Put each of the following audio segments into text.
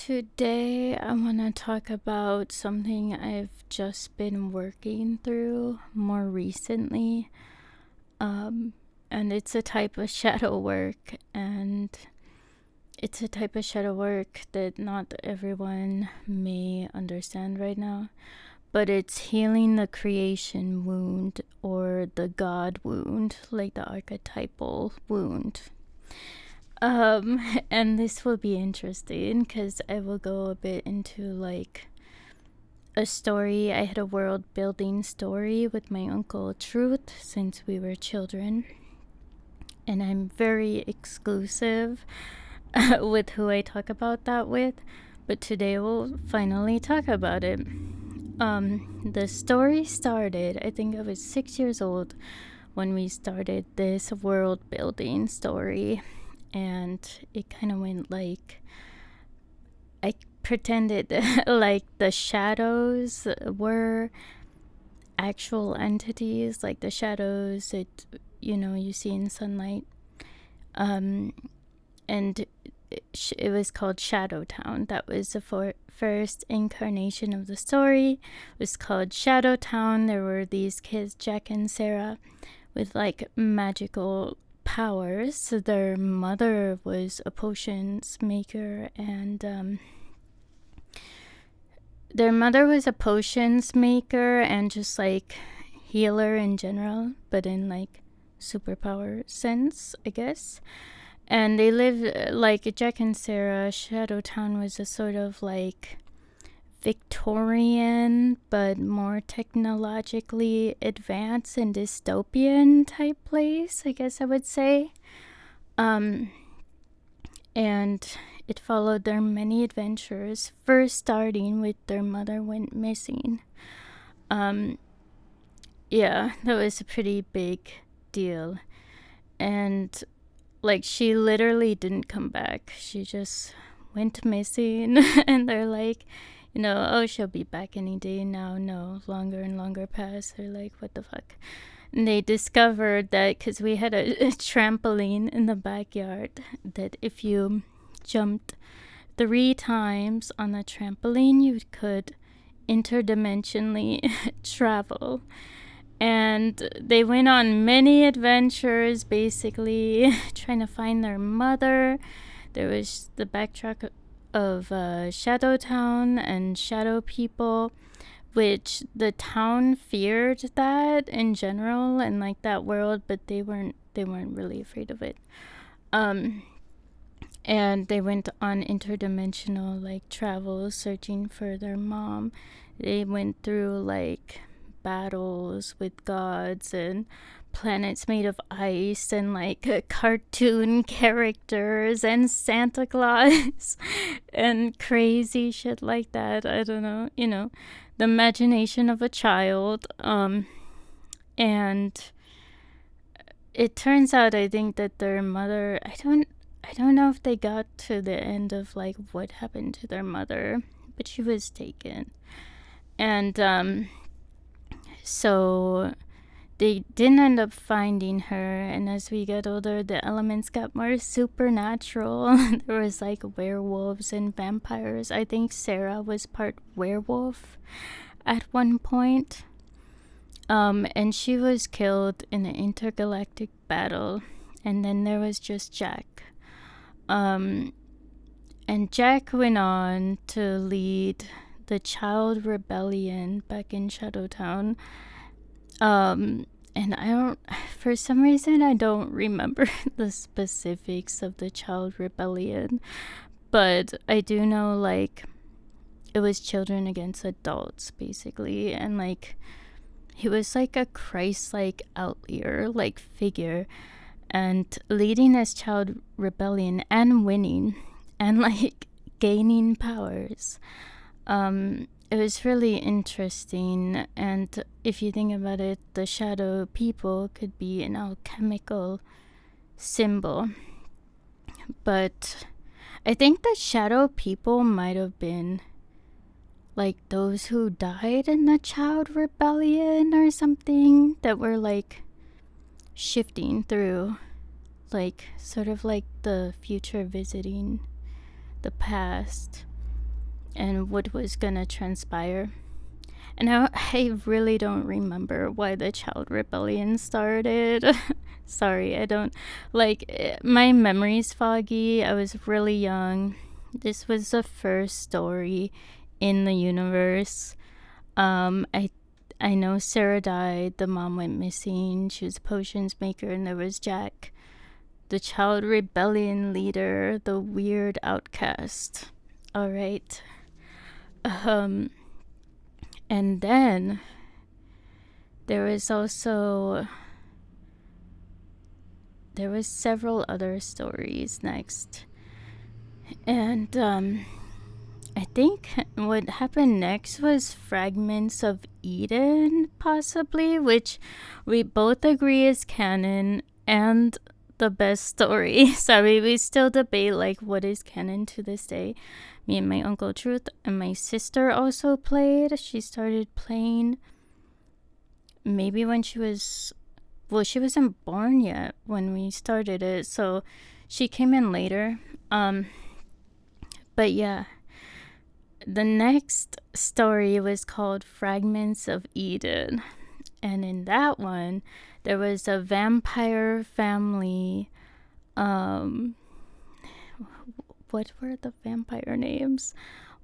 Today, I want to talk about something I've just been working through more recently. And it's a type of shadow work, and it's a type of shadow work that not everyone may understand right now, but it's healing the creation wound or the God wound, like the archetypal wound. And this will be interesting because I will go a bit into like a story. I had a world building story with my uncle Truth since we were children, and I'm very exclusive with who I talk about that with, but today we'll finally talk about it. The story started, I think I was 6 years old when we started this world building story. And it kind of went like, I pretended like the shadows were actual entities, like the shadows that, you see in sunlight. And it was called Shadow Town. That was the first incarnation of the story. It was called Shadow Town. There were these kids, Jack and Sarah, with like magical powers. So their mother was a potions maker, and just like healer in general, but in like superpower sense, I guess. And they lived like Jack and Sarah. Shadow Town was a sort of like Victorian but more technologically advanced and dystopian type place, I guess I would say. And it followed their many adventures, first starting with their mother went missing. Yeah, that was a pretty big deal. And like, she literally didn't come back. She just went missing. And they're like, oh, she'll be back any day now. No, longer and longer passed. They're like, what the fuck? And they discovered that because we had a trampoline in the backyard, that if you jumped 3 times on the trampoline, you could interdimensionally travel. And they went on many adventures, basically trying to find their mother. There was the backtrack of Shadow Town and shadow people, which the town feared that in general and like that world, but they weren't really afraid of it. And they went on interdimensional like travel, searching for their mom. They went through like battles with gods and planets made of ice and like cartoon characters and Santa Claus and crazy shit like that. I don't know, the imagination of a child. And it turns out, I think, that their mother, I don't know if they got to the end of like what happened to their mother, but she was taken. And so they didn't end up finding her, and as we got older, the elements got more supernatural. There was like werewolves and vampires. I think Sarah was part werewolf at one point. And she was killed in an intergalactic battle, and then there was just Jack. And Jack went on to lead the child rebellion back in Shadow Town. And for some reason, I don't remember the specifics of the child rebellion, but I do know, like, it was children against adults, basically, and, like, he was, like, a Christ-like outlier, like, figure, and leading this child rebellion and winning, and, like, gaining powers. It was really interesting, and if you think about it, the shadow people could be an alchemical symbol, but I think the shadow people might have been like those who died in the child rebellion or something, that were like shifting through, like sort of like the future visiting the past. and what was gonna transpire. And I really don't remember why the child rebellion started. Sorry, I don't my memory's foggy. I was really young. This was the first story in the universe. I know Sarah died, the mom went missing, she was a potions maker, and there was Jack, the child rebellion leader, the weird outcast. Alright. And then there was several other stories next. And I think what happened next was Fragments of Eden, possibly, which we both agree is canon and the best story. Sorry, we still debate like what is canon to this day. Me and my Uncle Truth and my sister also played. She started playing maybe when she wasn't born yet when we started it, so she came in later. But yeah, the next story was called Fragments of Eden, and in that one there was a vampire family. What were the vampire names?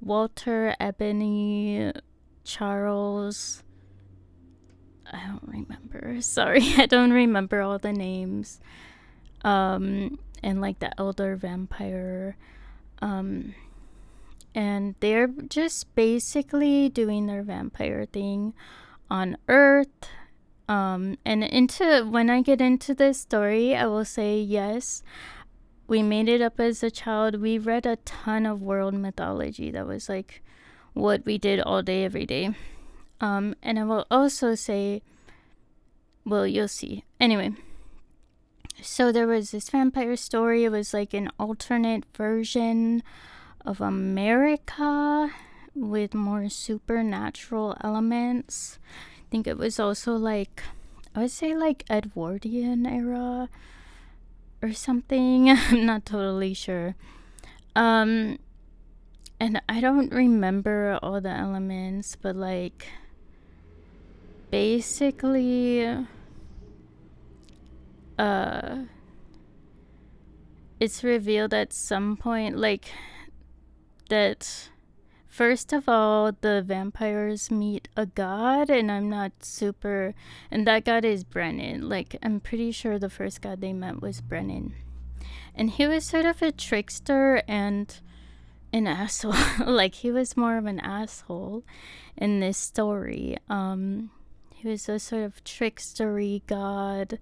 Walter, Ebony, Charles. I don't remember. Sorry, I don't remember all the names. And like the elder vampire. And they're just basically doing their vampire thing on Earth. And when I get into this story, I will say yes, we made it up as a child. We read a ton of world mythology. That was like what we did all day, every day. And I will also say, well, you'll see. Anyway, so there was this vampire story. It was like an alternate version of America with more supernatural elements. I think it was also like, I would say like Edwardian era or something. I'm not totally sure. And I don't remember all the elements, but like basically it's revealed at some point like that first of all the vampires meet a god, and and that god is Brennan. Like I'm pretty sure the first god they met was Brennan, and he was sort of a trickster and an asshole. Like he was more of an asshole in this story. He was a sort of trickstery god,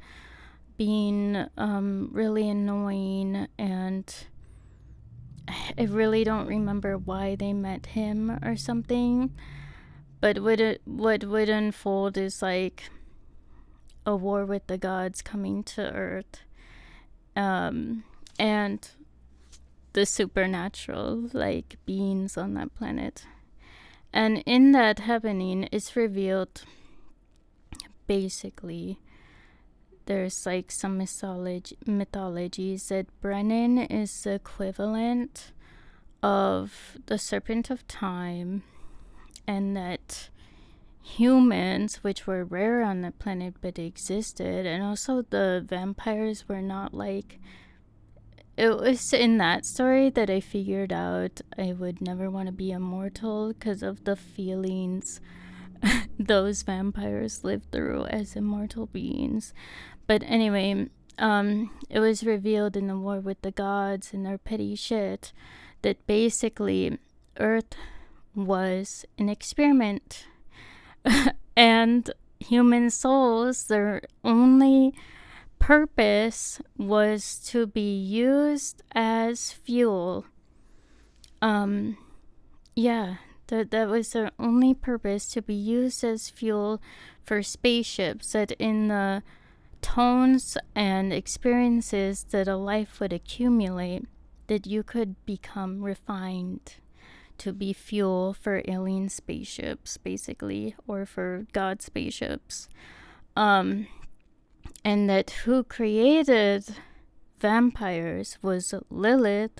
being really annoying, and I really don't remember why they met him or something. But what would unfold is like a war with the gods coming to Earth, and the supernatural like beings on that planet. And in that happening, it's revealed basically there's like some mythologies that Brennan is the equivalent of the Serpent of Time, and that humans, which were rare on the planet but existed, and also the vampires were not like, it was in that story that I figured out I would never want to be immortal because of the feelings those vampires live through as immortal beings. But anyway, it was revealed in the war with the gods and their petty shit that basically Earth was an experiment and human souls, their only purpose was to be used as fuel. That was their only purpose, to be used as fuel for spaceships, that in the tones and experiences that a life would accumulate, that you could become refined to be fuel for alien spaceships, basically, or for God spaceships. And that who created vampires was Lilith,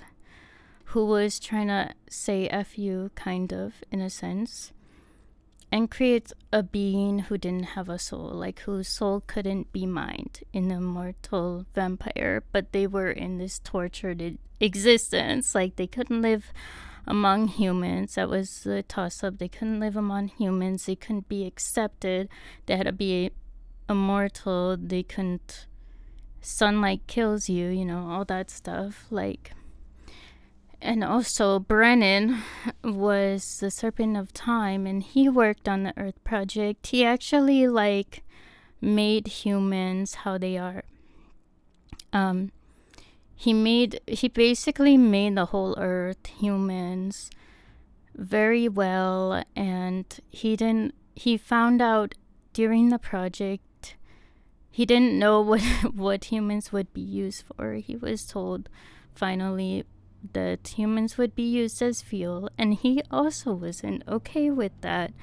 who was trying to say F you, kind of, in a sense, and create a being who didn't have a soul, like whose soul couldn't be mined, an immortal vampire, but they were in this tortured existence. Like, they couldn't live among humans. That was the toss-up. They couldn't live among humans. They couldn't be accepted. They had to be immortal. They couldn't... Sunlight kills you, you know, all that stuff. Like... And also, Brennan was the Serpent of Time, and he worked on the Earth Project. He actually, like, made humans how they are. He basically made the whole Earth, humans, very well, and he found out during the project, he didn't know what humans would be used for. He was told, finally, that humans would be used as fuel, and he also wasn't okay with that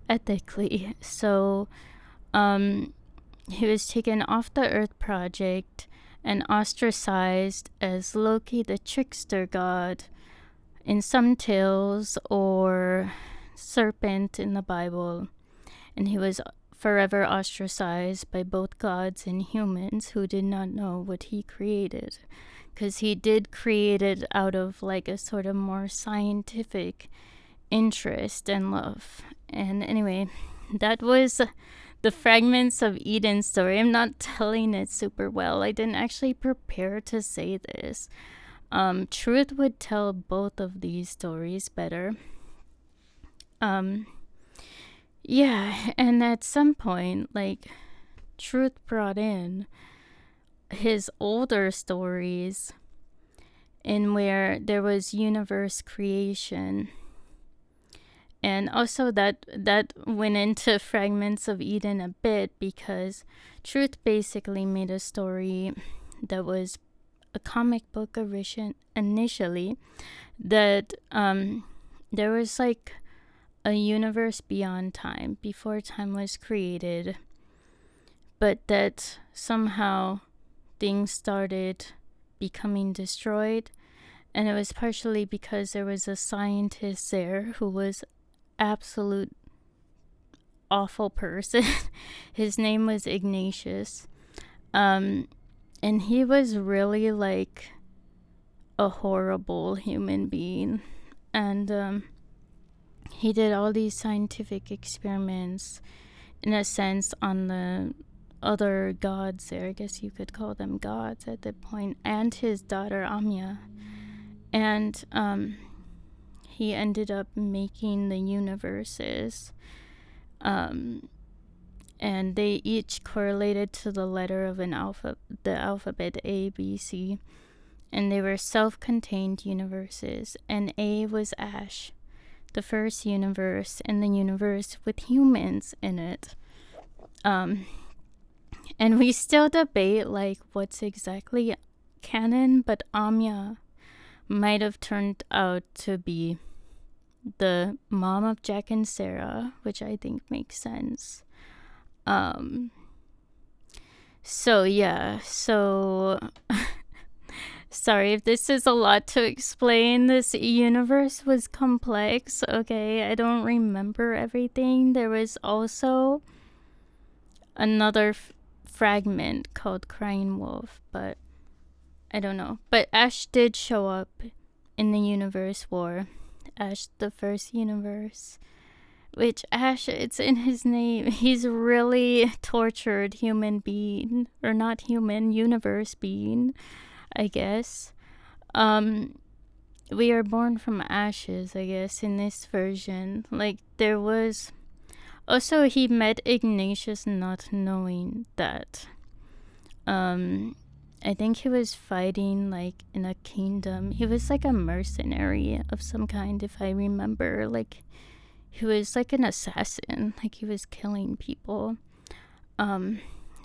ethically. So he was taken off the Earth Project and ostracized as Loki the trickster god in some tales, or serpent in the Bible, and he was forever ostracized by both gods and humans who did not know what he created, because he did create it out of like a sort of more scientific interest and love. And anyway, that was the Fragments of Eden story. I'm not telling it super well. I didn't actually prepare to say this. Truth would tell both of these stories better. Yeah, and at some point, like, Truth brought in his older stories in where there was universe creation, and also that went into Fragments of Eden a bit, because Truth basically made a story that was a comic book initially, that there was like a universe beyond time, before time was created, but that somehow things started becoming destroyed, and it was partially because there was a scientist there who was absolute awful person. His name was Ignatius, and he was really like a horrible human being, and he did all these scientific experiments, in a sense, on the other gods there. I guess you could call them gods at that point, and his daughter Amya. And he ended up making the universes, and they each correlated to the letter of the alphabet A, B, C, and they were self-contained universes. And A was Ash, the first universe, and the universe with humans in it. And we still debate like what's exactly canon, but Amya might have turned out to be the mom of Jack and Sarah, which I think makes sense. So yeah, sorry if this is a lot to explain. This universe was complex, okay? I don't remember everything. There was also another fragment called Crying Wolf, but I don't know. But Ash did show up in the universe war. Ash, the first universe. Which, Ash, it's in his name. He's really tortured human being. Or not human, universe being, I guess. We are born from ashes, I guess, in this version. Like, there was... Also, he met Ignatius not knowing that. I think he was fighting, like, in a kingdom. He was, like, a mercenary of some kind, if I remember. Like, he was, like, an assassin. Like, he was killing people.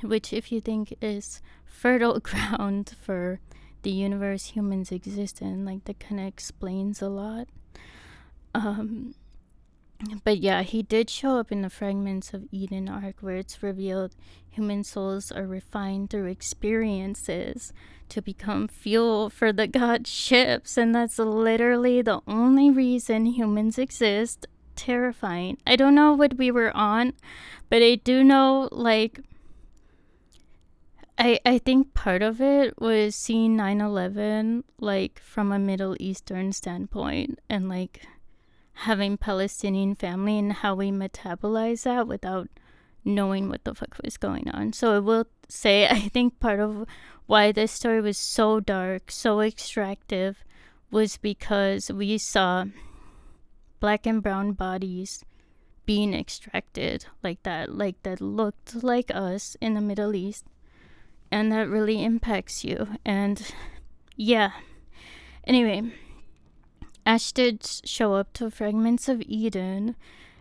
Which, if you think, is fertile ground for the universe humans exist in. Like, that kind of explains a lot. But yeah, he did show up in the Fragments of Eden arc, where it's revealed human souls are refined through experiences to become fuel for the god ships, and that's literally the only reason humans exist. Terrifying. I don't know what we were on, but I do know, like, I think part of it was seeing 9/11 like from a Middle Eastern standpoint, and like having Palestinian family and how we metabolize that without knowing what the fuck was going on. So I will say, I think part of why this story was so dark, so extractive, was because we saw black and brown bodies being extracted like that looked like us in the Middle East, and that really impacts you. And yeah, anyway, Ash did show up to Fragments of Eden,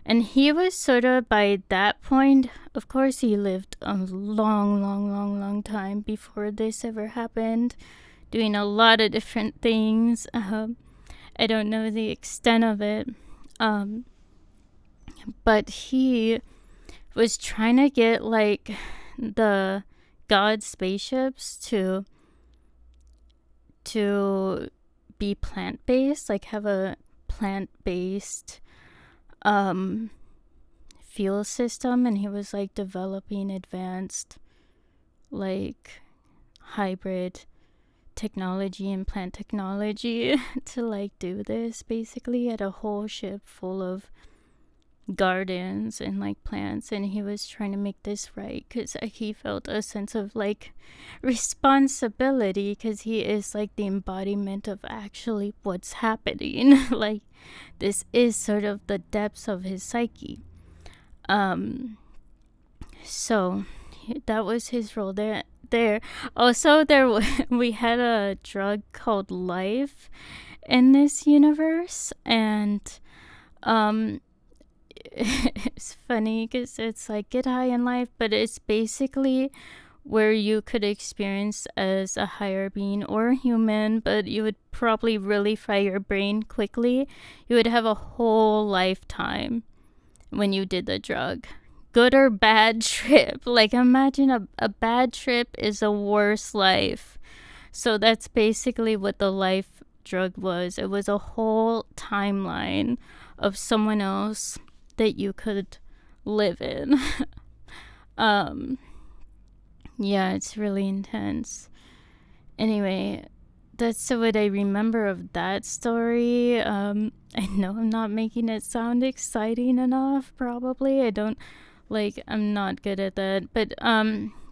and he was sort of, by that point, of course he lived a long time before this ever happened, doing a lot of different things. I don't know the extent of it, but he was trying to get like the god spaceships to be plant-based, like have a plant-based fuel system, and he was like developing advanced like hybrid technology and plant technology to like do this. Basically had a whole ship full of gardens and like plants, and he was trying to make this right because he felt a sense of like responsibility, because he is like the embodiment of actually what's happening. Like this is sort of the depths of his psyche. So that was his role there. Also, we had a drug called life in this universe, and it's funny because it's like get high in life, but it's basically where you could experience as a higher being or human, but you would probably really fry your brain quickly. You would have a whole lifetime when you did the drug. Good or bad trip. Like imagine a bad trip is a worse life. So that's basically what the life drug was. It was a whole timeline of someone else that you could live in. Yeah, it's really intense. Anyway, that's what I remember of that story. I know I'm not making it sound exciting enough, probably. I'm not good at that. But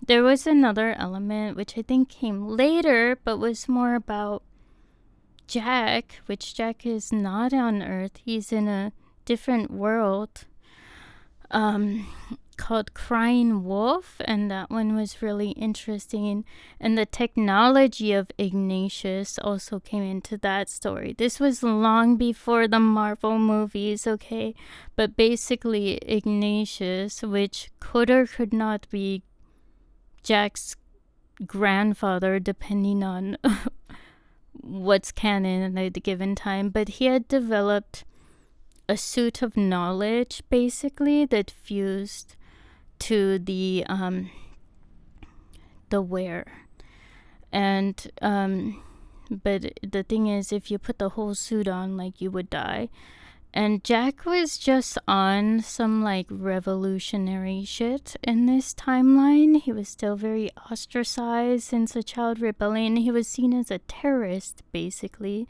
there was another element which I think came later, but was more about Jack, which Jack is not on Earth. He's in a different world called Crying Wolf, and that one was really interesting. And the technology of Ignatius also came into that story. This was long before the Marvel movies, okay? But basically Ignatius, which could or could not be Jack's grandfather, depending on what's canon at the given time, but he had developed a suit of knowledge, basically, that fused to the wearer. And but the thing is, if you put the whole suit on, like, you would die. And Jack was just on some like revolutionary shit in this timeline. He was still very ostracized since a child rebellion. He was seen as a terrorist, basically,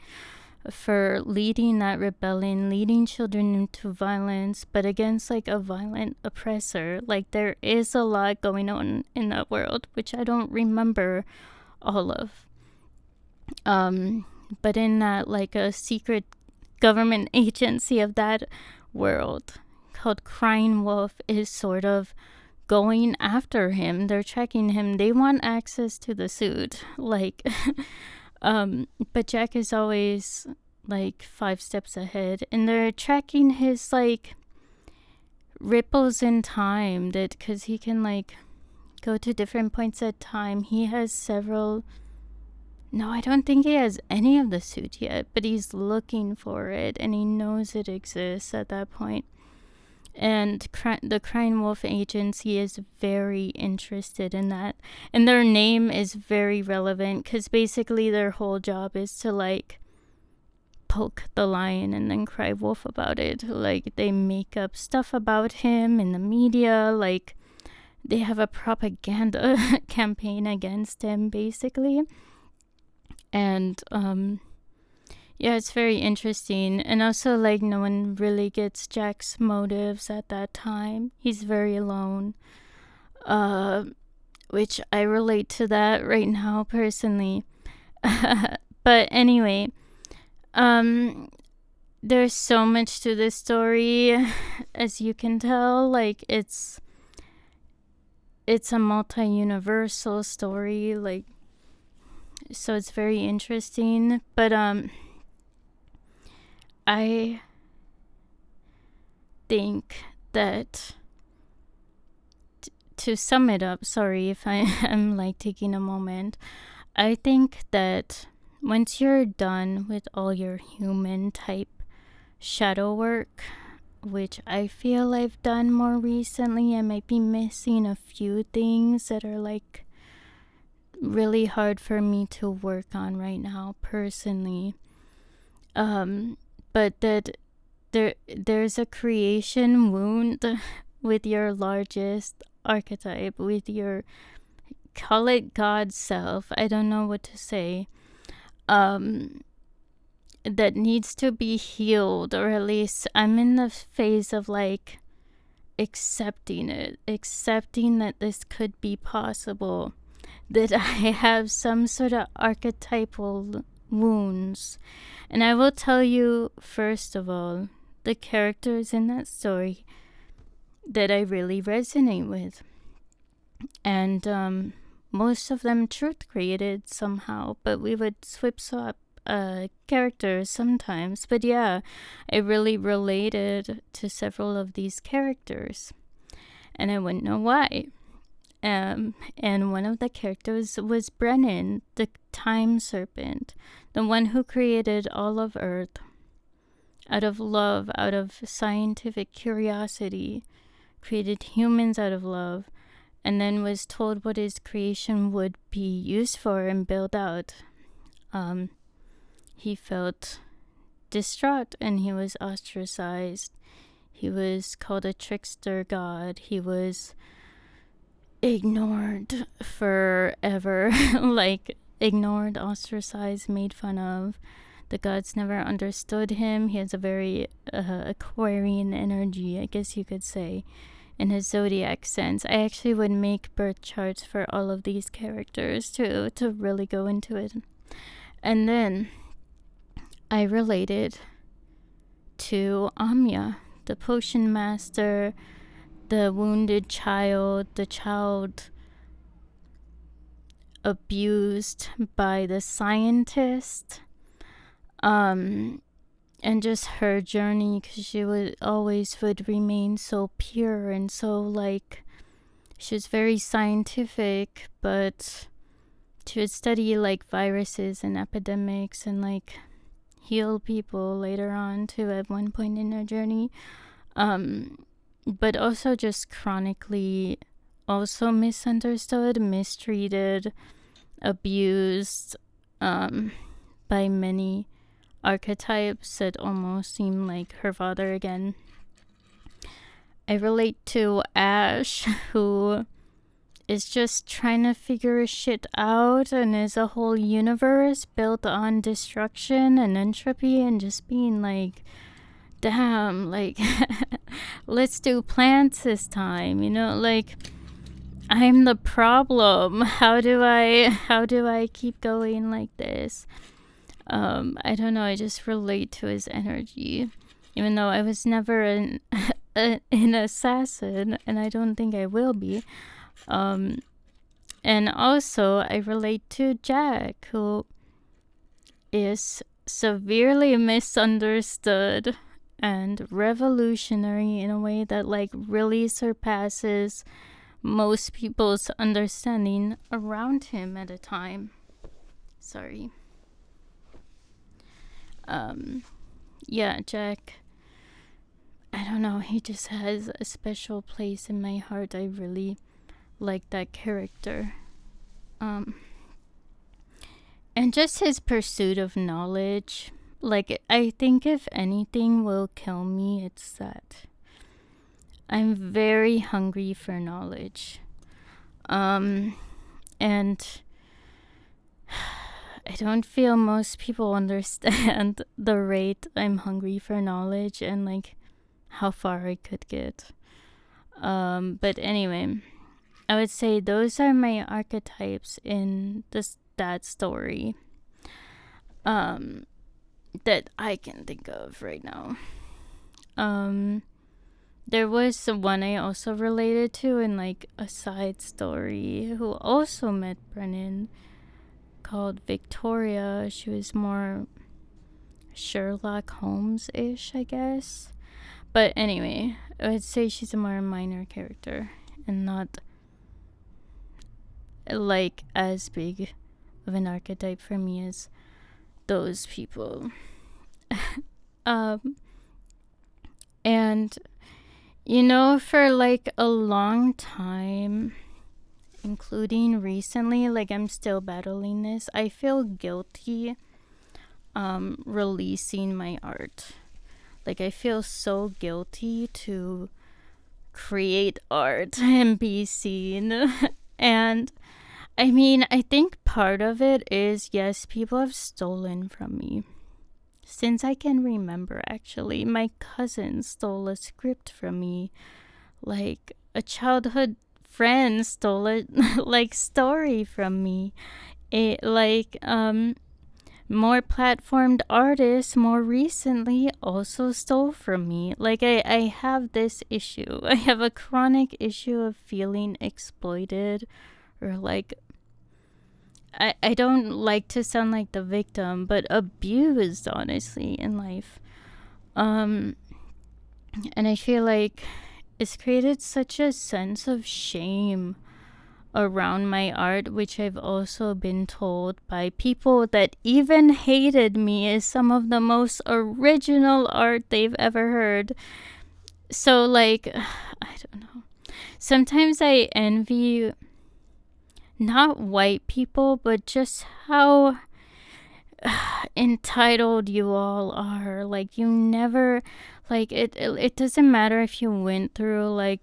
for leading that rebellion, leading children into violence, but against like a violent oppressor. Like there is a lot going on in that world, which I don't remember all of. But in that like a secret government agency of that world called Crying Wolf is sort of going after him. They're tracking him. They want access to the suit. Like but Jack is always like 5 steps ahead, and they're tracking his like ripples in time, that because he can like go to different points at time. He has several. No, I don't think he has any of the suit yet, but he's looking for it and he knows it exists at that point. And the Crying Wolf Agency is very interested in that. And their name is very relevant because basically their whole job is to like poke the lion and then cry wolf about it. Like they make up stuff about him in the media. Like they have a propaganda campaign against him basically. And yeah, it's very interesting. And also, like, no one really gets Jack's motives at that time. He's very alone. Which I relate to that right now, personally. But anyway, there's so much to this story, as you can tell. Like, it's a multi-universal story, like, so it's very interesting. But, I think that to sum it up, sorry if I am like taking a moment, I think that once you're done with all your human type shadow work, which I feel I've done more recently, I might be missing a few things that are like really hard for me to work on right now personally. But that there's a creation wound with your largest archetype, with your, call it God self, I don't know what to say, that needs to be healed, or at least I'm in the phase of like accepting it, accepting that this could be possible, that I have some sort of archetypal wounds. And I will tell you, first of all, the characters in that story that I really resonate with. And most of them truth created somehow, but we would swap characters sometimes. But yeah, I really related to several of these characters, and I wouldn't know why. And one of the characters was Brennan, the time serpent, the one who created all of Earth out of love, out of scientific curiosity, created humans out of love, and then was told what his creation would be used for and built out. He felt distraught and he was ostracized. He was called a trickster god. He was ignored forever, like ignored, ostracized, made fun of. The gods never understood him. He has a very Aquarian energy, I guess you could say, in his zodiac sense. I actually would make birth charts for all of these characters to really go into it. And then I related to Amya, the potion master, the wounded child, the child abused by the scientist, and just her journey, because she would remain so pure and so like, she was very scientific, but she would study like viruses and epidemics and like heal people later on too at one point in her journey. But also just chronically also misunderstood, mistreated, abused by many archetypes that almost seem like her father again. I relate to Ash, who is just trying to figure shit out and is a whole universe built on destruction and entropy and just being like, damn, like, let's do plants this time, you know, like, I'm the problem. How do I keep going like this? I don't know, I just relate to his energy, even though I was never an assassin, and I don't think I will be. And also I relate to Jack, who is severely misunderstood and revolutionary in a way that like really surpasses most people's understanding around him at a time. Sorry. Yeah, Jack, I don't know, he just has a special place in my heart. I really like that character. And just his pursuit of knowledge. Like, I think if anything will kill me, it's that I'm very hungry for knowledge. And I don't feel most people understand the rate I'm hungry for knowledge and like how far I could get. But anyway, I would say those are my archetypes in that story. That I can think of right now. There was one I also related to in like a side story who also met Brennan, called Victoria. She was more Sherlock Holmes-ish, I guess. But anyway, I would say she's a more minor character and not like as big of an archetype for me as those people. And you know, for like a long time, including recently, like I'm still battling this, I feel guilty releasing my art. Like I feel so guilty to create art and be seen. And I mean, I think part of it is, yes, people have stolen from me. Since I can remember, actually, my cousin stole a script from me. Like, a childhood friend stole a, like, story from me. More platformed artists more recently also stole from me. Like, I have this issue. I have a chronic issue of feeling exploited or, like, I don't like to sound like the victim, but abused, honestly, in life. And I feel like it's created such a sense of shame around my art, which I've also been told by people that even hated me is some of the most original art they've ever heard. So, like, I don't know. Sometimes I envy not white people, but just how entitled you all are. Like, you never, like, it doesn't matter if you went through, like,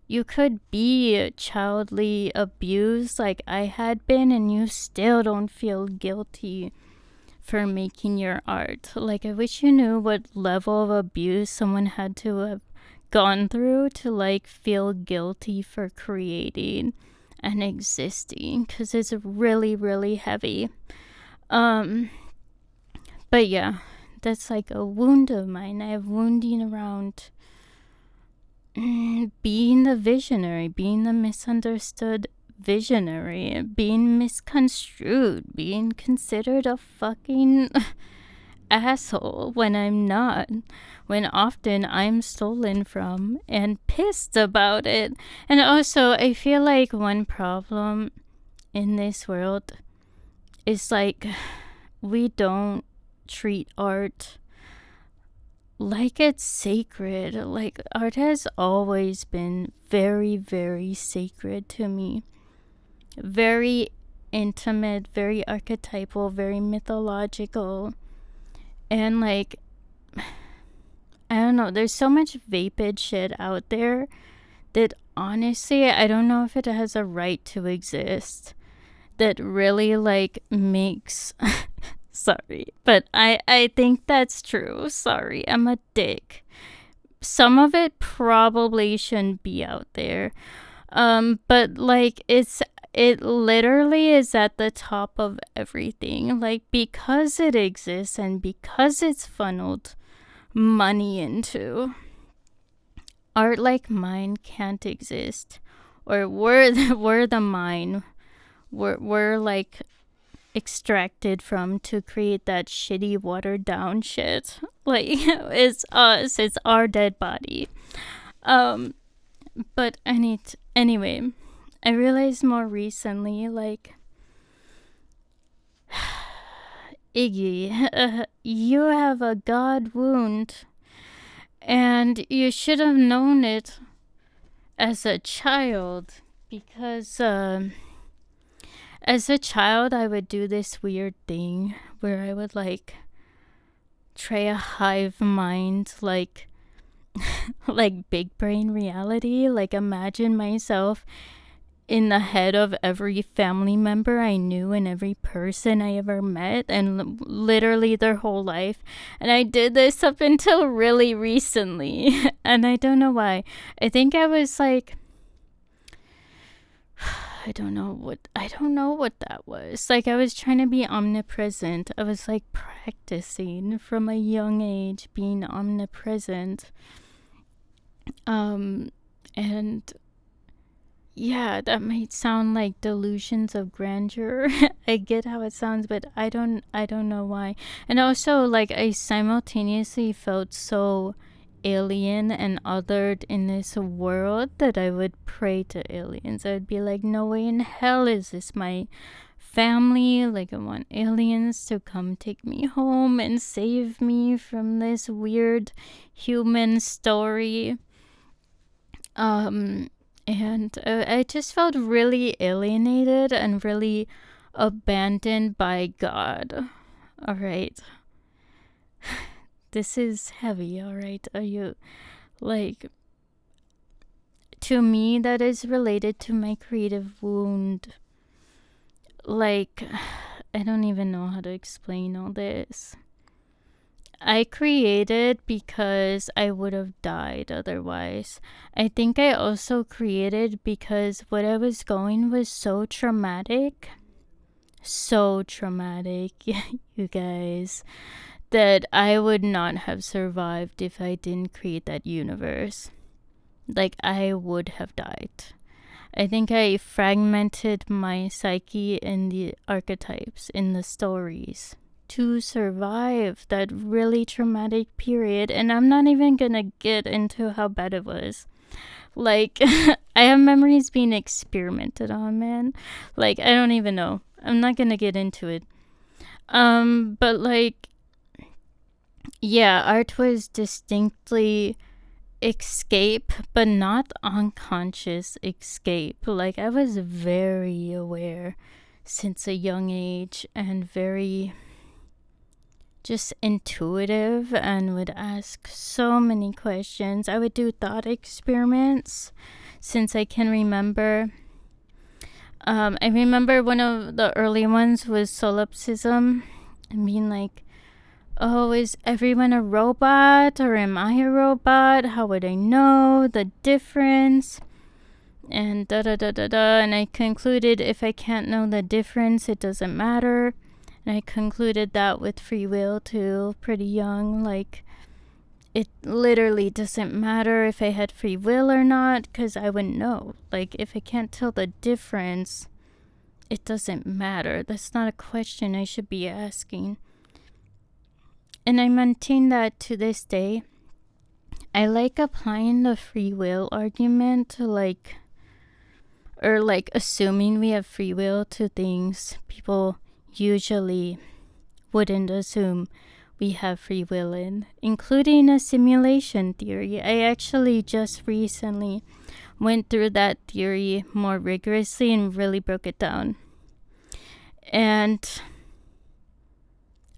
you could be childly abused like I had been, and you still don't feel guilty for making your art. Like, I wish you knew what level of abuse someone had to have gone through to, like, feel guilty for creating and existing, because it's really, really heavy. But yeah, that's like a wound of mine. I have wounding around being the visionary, being the misunderstood visionary, being misconstrued, being considered a fucking asshole when I'm not, when often I'm stolen from and pissed about it. And also, I feel like one problem in this world is like we don't treat art like it's sacred. Like, art has always been very, very sacred to me. Very intimate, very archetypal, very mythological. And like, I don't know, there's so much vapid shit out there that honestly, I don't know if it has a right to exist. That really like makes sorry, but I think that's true. Sorry, I'm a dick. Some of it probably shouldn't be out there. But like it literally is at the top of everything. Like, because it exists and because it's funneled money into, art like mine can't exist. Or we're the mine. We're like extracted from to create that shitty watered down shit. Like, it's us, it's our dead body. But anyway, I realized more recently, like, Iggy, you have a god wound, And you should have known it as a child, because as a child I would do this weird thing where I would like try a hive mind, like like big brain reality, like imagine myself in the head of every family member I knew and every person I ever met, and literally their whole life. And I did this up until really recently. And I don't know why. I think I was like, I don't know what that was. Like, I was trying to be omnipresent. I was like practicing from a young age being omnipresent. And yeah, that might sound like delusions of grandeur. I get how it sounds, but I don't know why. And also, like, I simultaneously felt so alien and othered in this world that I would pray to aliens. I'd be like, no way in hell is this my family. Like, I want aliens to come take me home and save me from this weird human story. And I just felt really alienated and really abandoned by God. All right. This is heavy, all right? Are you, like, to me, that is related to my creative wound. Like, I don't even know how to explain all this. I created because I would have died otherwise. I think I also created because what I was going was so traumatic. So traumatic, you guys, that I would not have survived if I didn't create that universe. Like, I would have died. I think I fragmented my psyche in the archetypes, in the stories, to survive that really traumatic period. And I'm not even gonna get into how bad it was. Like, I have memories being experimented on, man. Like, I don't even know. I'm not gonna get into it. But like, yeah, art was distinctly escape, but not unconscious escape. Like, I was very aware since a young age and very just intuitive and would ask so many questions. I would do thought experiments since I can remember. I remember one of the early ones was solipsism and being like, oh, is everyone a robot or am I a robot? How would I know the difference? And da da da da da. And I concluded if I can't know the difference, it doesn't matter. And I concluded that with free will too, pretty young. Like, it literally doesn't matter if I had free will or not, because I wouldn't know. Like, if I can't tell the difference, it doesn't matter. That's not a question I should be asking. And I maintain that to this day. I like applying the free will argument to like assuming we have free will to things people usually wouldn't assume we have free will in, including a simulation theory. I actually just recently went through that theory more rigorously and really broke it down. And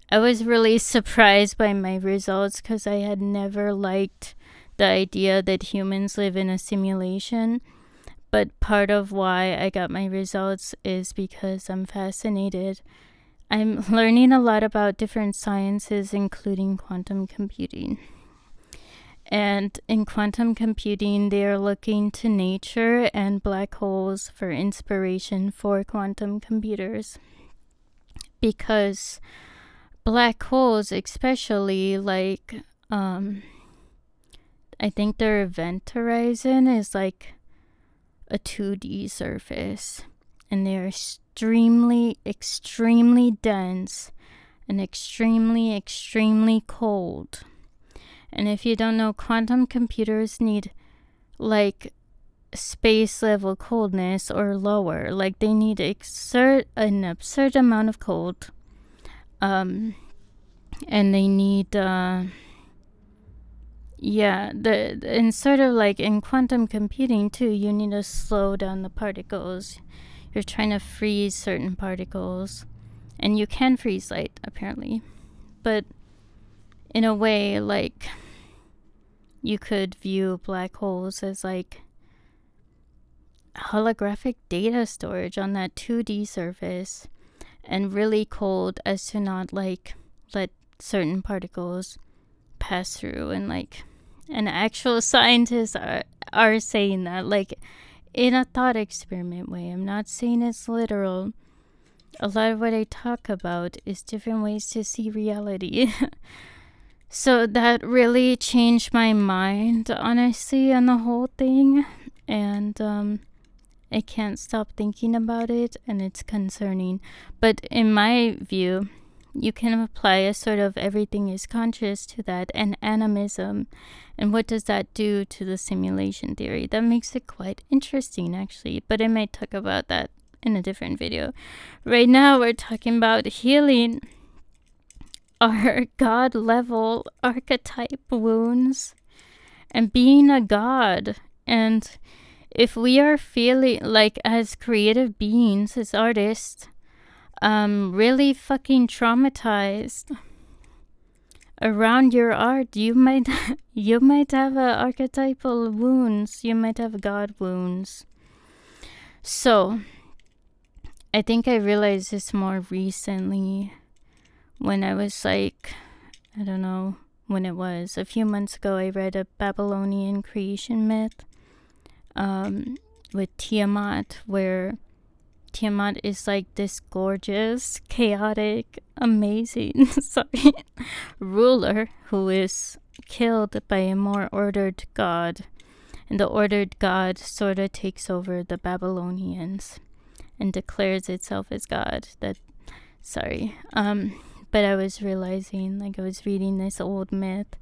I was really surprised by my results because I had never liked the idea that humans live in a simulation. But part of why I got my results is because I'm fascinated. I'm learning a lot about different sciences, including quantum computing. And in quantum computing, they are looking to nature and black holes for inspiration for quantum computers. Because black holes, especially, like, I think their event horizon is like a 2D surface, and they're extremely, extremely dense and extremely, extremely cold. And if you don't know, quantum computers need like space level coldness or lower. Like, they need to exert an absurd amount of cold. And they need Yeah, and sort of like in quantum computing too, you need to slow down the particles. You're trying to freeze certain particles, and you can freeze light apparently, but in a way, like, you could view black holes as like holographic data storage on that 2D surface, and really cold as to not like let certain particles pass through. And like, and actual scientists are saying that, like, in a thought experiment way. I'm not saying it's literal. A lot of what I talk about is different ways to see reality. So that really changed my mind, honestly, on the whole thing. And I can't stop thinking about it, and it's concerning. But in my view, you can apply a sort of everything is conscious to that, and animism. And what does that do to the simulation theory? That makes it quite interesting, actually. But I might talk about that in a different video. Right now, we're talking about healing our God level archetype wounds and being a God. And if we are feeling like, as creative beings, as artists, really fucking traumatized around your art, you might have archetypal wounds. You might have God wounds. So I think I realized this more recently, when I was like, I don't know when it was, a few months ago. I read a Babylonian creation myth with Tiamat, where Tiamat is like this gorgeous, chaotic, amazing ruler who is killed by a more ordered god. And the ordered god sort of takes over the Babylonians and declares itself as God. But I was realizing, like, I was reading this old myth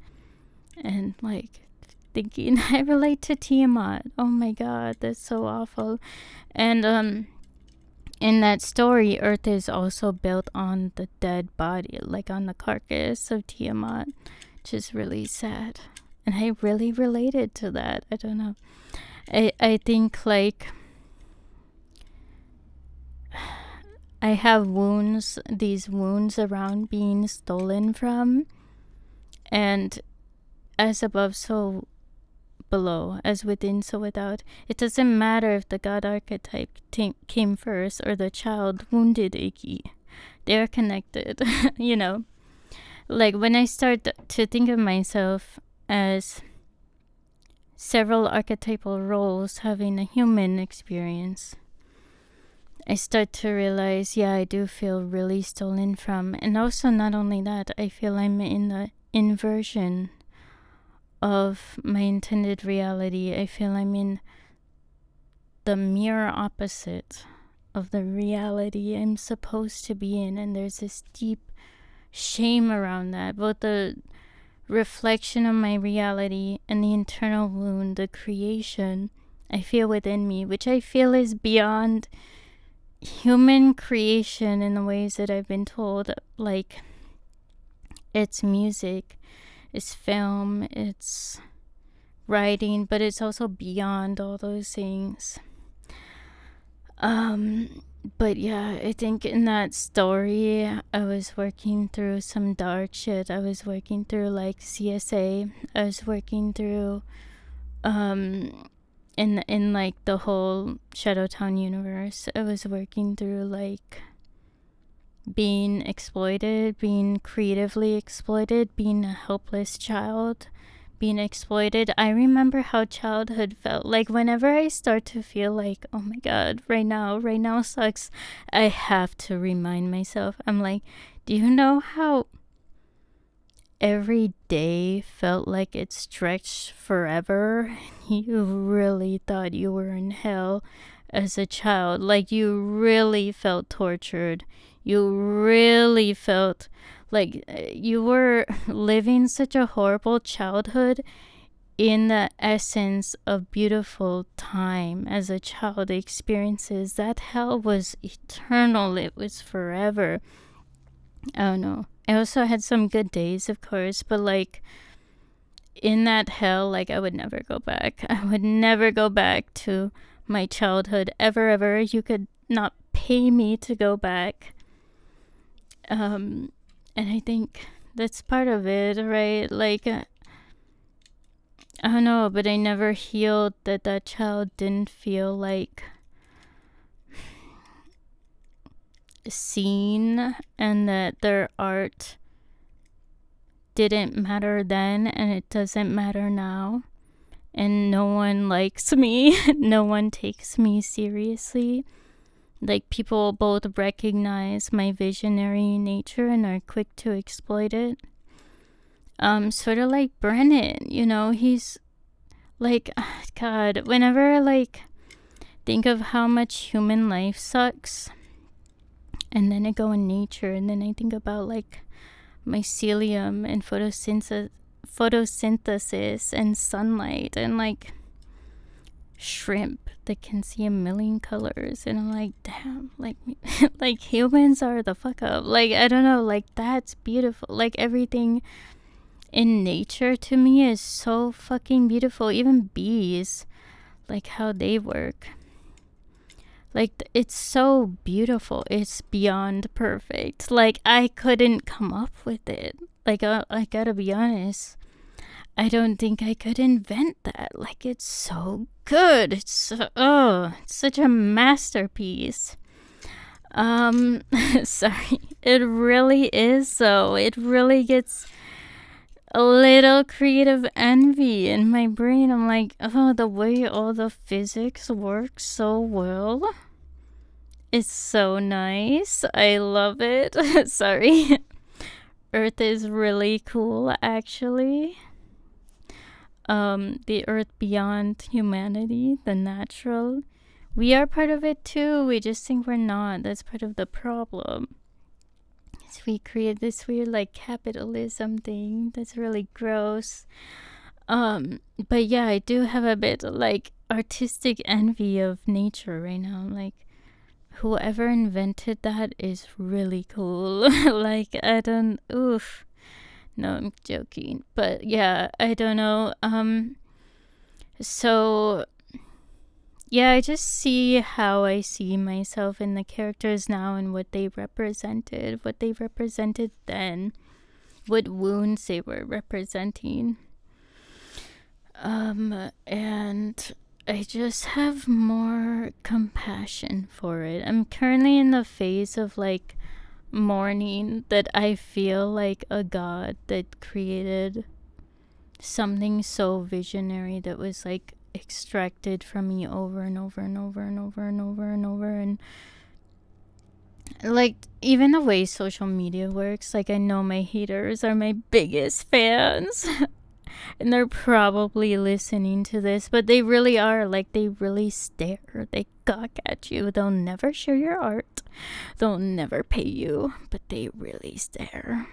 and like thinking, I relate to Tiamat. Oh my god, that's so awful. And in that story, Earth is also built on the dead body, like on the carcass of Tiamat, which is really sad. And I really related to that. I don't know. I think, like, I have wounds, these wounds around being stolen from, and as above, so below, as within, so without. It doesn't matter if the God archetype came first or the child wounded Iggy. They're connected, you know? Like, when I start to think of myself as several archetypal roles having a human experience, I start to realize, yeah, I do feel really stolen from. And also, not only that, I feel I'm in the inversion of my intended reality. I feel I'm in the mirror opposite of the reality I'm supposed to be in. And there's this deep shame around that, both the reflection of my reality and the internal wound, the creation I feel within me, which I feel is beyond human creation in the ways that I've been told. Like, it's music, it's film, it's writing, but it's also beyond all those things. But yeah, I think in that story, I was working through some dark shit. I was working through like CSA. I was working through in like the whole Shadowtown universe. I was working through like being exploited, being creatively exploited, being a helpless child, being exploited. I remember how childhood felt. Like, whenever I start to feel like, oh my god, right now sucks, I have to remind myself. I'm like, do you know how every day felt like it stretched forever? You really thought you were in hell as a child. Like, you really felt tortured. You really felt like you were living such a horrible childhood in the essence of beautiful time as a child experiences. That hell was eternal. It was forever. I don't know. I also had some good days, of course, but like, in that hell, like, I would never go back. I would never go back to my childhood ever. You could not pay me to go back. And I think that's part of it, right? Like, I don't know, but I never healed that child didn't feel like seen, and that their art didn't matter then and it doesn't matter now, and no one likes me. No one takes me seriously. Like, people both recognize my visionary nature and are quick to exploit it. Sort of like Brennan, you know, he's like, God, whenever I like think of how much human life sucks, and then I go in nature, and then I think about like mycelium and photosynthesis and sunlight, and like shrimp that can see a million colors, and I'm like, damn, like like humans are the fuck up. Like, I don't know, like, that's beautiful. Like, everything in nature to me is so fucking beautiful. Even bees, like how they work, like, it's so beautiful. It's beyond perfect. Like, I couldn't come up with it. Like, I gotta be honest, I don't think I could invent that. Like, it's so good. It's such a masterpiece. Sorry. It really is, though. It really gets a little creative envy in my brain. I'm like, oh, the way all the physics works so well. It's so nice. I love it. Sorry. Earth is really cool, actually. The earth beyond humanity, the natural. We are part of it too. We just think we're not. That's part of the problem. So we create this weird like capitalism thing that's really gross. But yeah, I do have a bit like artistic envy of nature right now. Like, whoever invented that is really cool. Like, I don't, oof. No, I'm joking. But yeah, I don't know. So yeah, I just see how I see myself in the characters now and what they represented then, what wounds they were representing. And I just have more compassion for it. I'm currently in the phase of like mourning that I feel like a god that created something so visionary that was like extracted from me over and over and over and over and over and over. And like, even the way social media works, like, I know my haters are my biggest fans. And they're probably listening to this, but they really are. Like, they really stare. They gawk at you. They'll never share your art. They'll never pay you, but they really stare.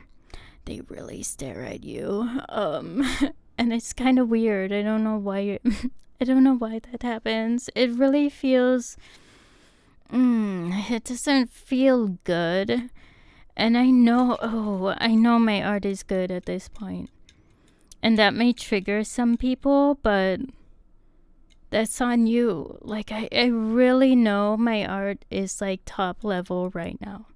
They really stare at you. And it's kind of weird. I don't know why. I don't know why that happens. It really feels. It doesn't feel good. And I know my art is good at this point. And that may trigger some people, but that's on you. Like, I really know my art is like top level right now.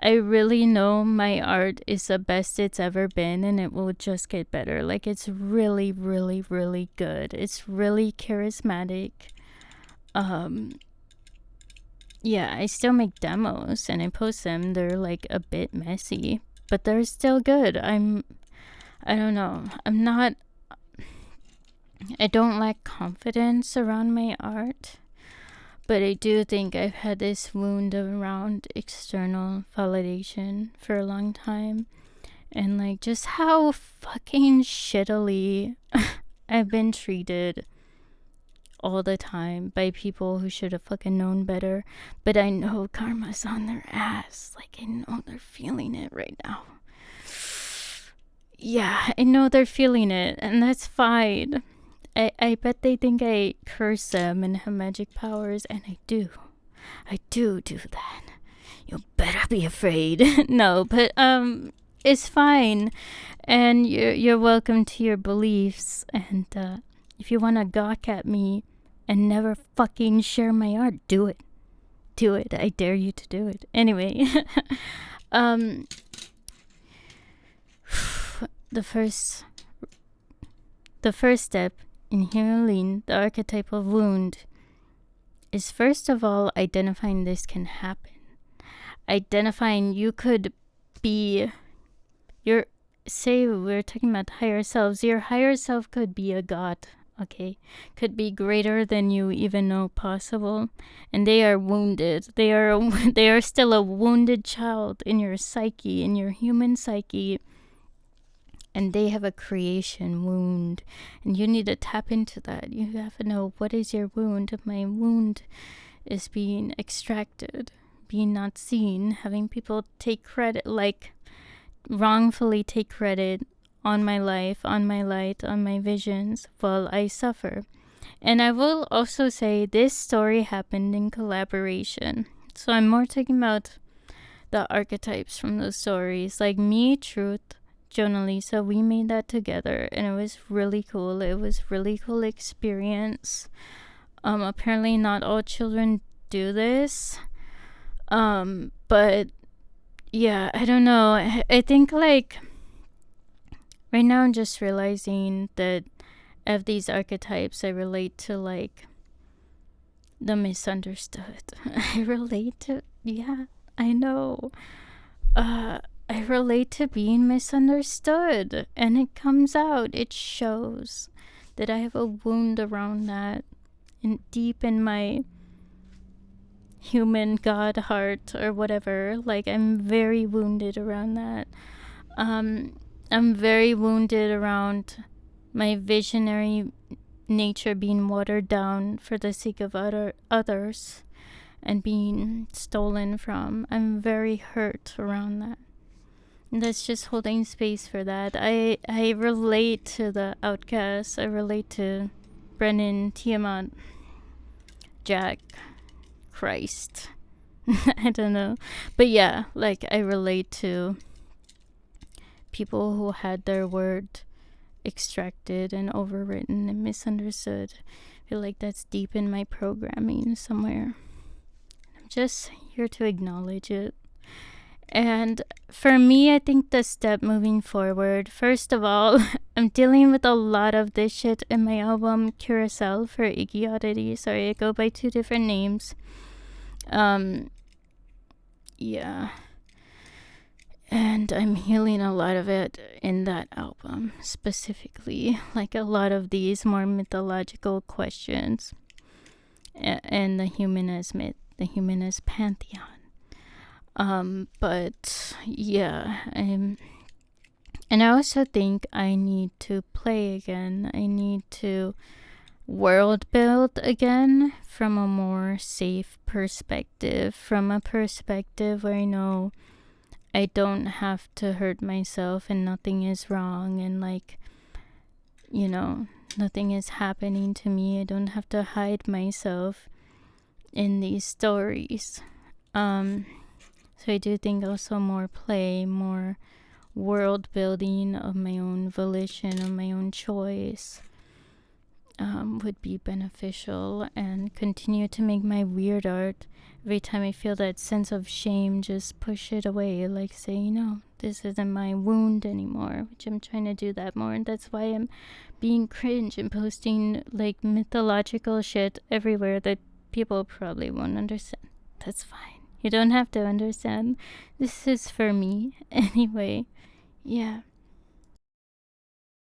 I really know my art is the best it's ever been, and it will just get better. Like, it's really, really, really good. It's really charismatic. Yeah, I still make demos and I post them. They're like a bit messy, but they're still good. I don't know. I don't lack confidence around my art, but I do think I've had this wound around external validation for a long time, and like just how fucking shittily I've been treated all the time by people who should have fucking known better. But I know karma's on their ass. Like, I know they're feeling it right now. Yeah, I know they're feeling it, and that's fine. I bet they think I curse them and have magic powers, and I do. I do that. You better be afraid. No, but it's fine. And you're welcome to your beliefs. And if you want to gawk at me and never fucking share my art, do it. Do it. I dare you to do it. Anyway, the first step in healing the archetypal wound is, first of all, identifying this can happen. Identifying you could be say we're talking about higher selves. Your higher self could be a god, okay? Could be greater than you even know possible. And they are wounded. They are still a wounded child in your psyche, in your human psyche. And they have a creation wound. And you need to tap into that. You have to know, what is your wound? My wound is being extracted, being not seen, having people take credit, like wrongfully take credit on my life, on my light, on my visions while I suffer. And I will also say this story happened in collaboration. So I'm more talking about the archetypes from those stories. Like me, Truth, Jonalisa, we made that together and it was really cool. It was really cool experience. Apparently not all children do this. But yeah, I don't know. I think like right now I'm just realizing that of these archetypes I relate to like the misunderstood. I relate to, yeah, I know. I relate to being misunderstood, and it comes out, it shows that I have a wound around that, and deep in my human god heart or whatever, like I'm very wounded around that. I'm very wounded around my visionary nature being watered down for the sake of others and being stolen from. I'm very hurt around that. And that's just holding space for that. I relate to the outcasts. I relate to Brennan, Tiamat, Jack, Christ. I don't know. But yeah, like I relate to people who had their word extracted and overwritten and misunderstood. I feel like that's deep in my programming somewhere. I'm just here to acknowledge it. And for me, I think the step moving forward, first of all, I'm dealing with a lot of this shit in my album Curacao for Iggy Oddity. Sorry, I go by 2 different names. Yeah. And I'm healing a lot of it in that album, specifically. Like a lot of these more mythological questions. And the human as myth, the human as pantheon. But yeah, and I also think I need to play again. I need to world build again from a more safe perspective, from a perspective where I know I don't have to hurt myself and nothing is wrong and like, you know, nothing is happening to me. I don't have to hide myself in these stories. So I do think also more play, more world building of my own volition, of my own choice, would be beneficial, and continue to make my weird art. Every time I feel that sense of shame, just push it away, like say, no, this isn't my wound anymore, which I'm trying to do that more. And that's why I'm being cringe and posting like mythological shit everywhere that people probably won't understand. That's fine. You don't have to understand. This is for me anyway. Yeah.